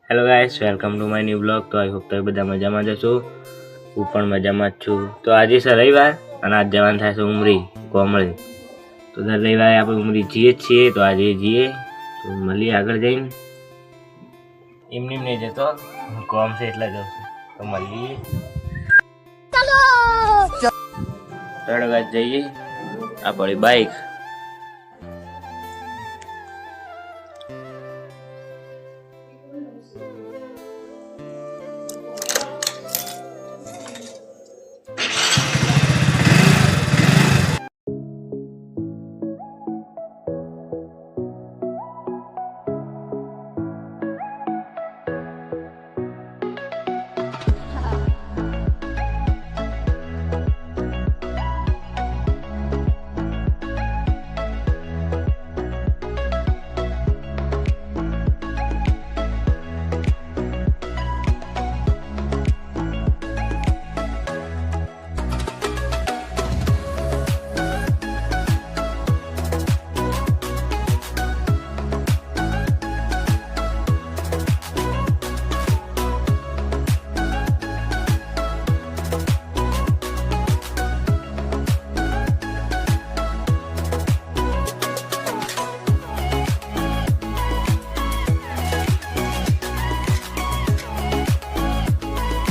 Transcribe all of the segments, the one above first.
Hello guys, welcome to my new blog. તો I hope તમે બધા મજામાં જ હશો. હું પણ મજામાં જ છું. તો આજે છે રવિવાર અને આજ જવાનું થાય છે ઉમરી કોમળી. તો દર રવિવારે આપણે ઉમરી જઈએ જ છીએ. તો આજે જઈએ તો મળીએ આગળ જઈને. એમને નહીં જતો, કોમ છે એટલે જવું છું. તો મળીએ ચાલો ગાઈસ જઈએ. આ પડી બાઈક.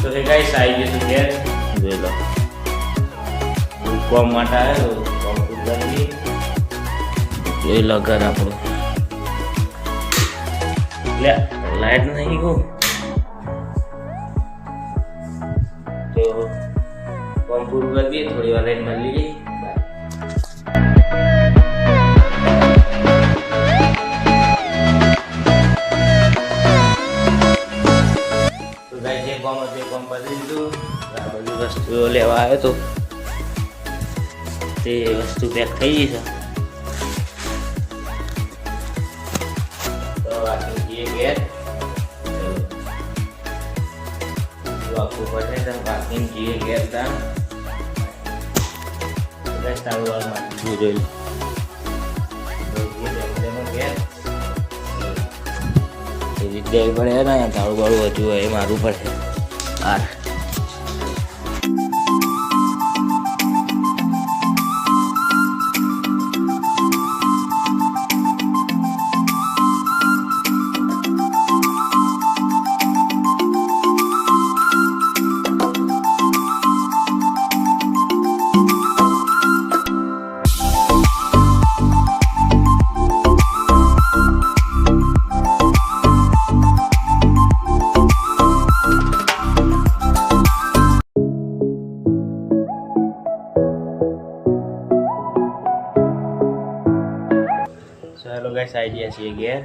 તો હે ગાઈસ આવી ગયો છું ઘેર. જોઈ લો કોમ માટે આવ્યો તો કોમ કરી જોઈ લો ઘર આપણું. લે લાઈટ નહીં ગયું તો કોમ પૂરું કરી દઈએ. થોડી વાર લાઈટ મળી ગઈ. કોમ પતી દીધું. આ બધી વસ્તુઓ લેવા આવ્યો તો તે વસ્તુ પેક થઈ ગઈ છે. તો આપણે જઈએ ઘેર. આપવું પડશે તો પાર્કિંગ જઈએ ઘેર. ત્યાં તારું જોઈ જગ્યાએ પડે ને તાળું બાળું હજુ એ મારવું પડશે. હેલો ગાઈસ, આવી ગયા છીએ ઘેર.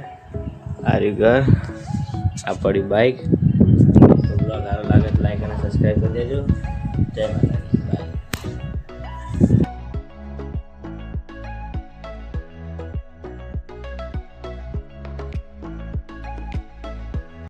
આ રહ્યું ઘર, આ પડી બાઈક. તો બ્લોગ સારો લાગે તો લાઈક અને સબસ્ક્રાઈબ કરી દેજો. જય માતા.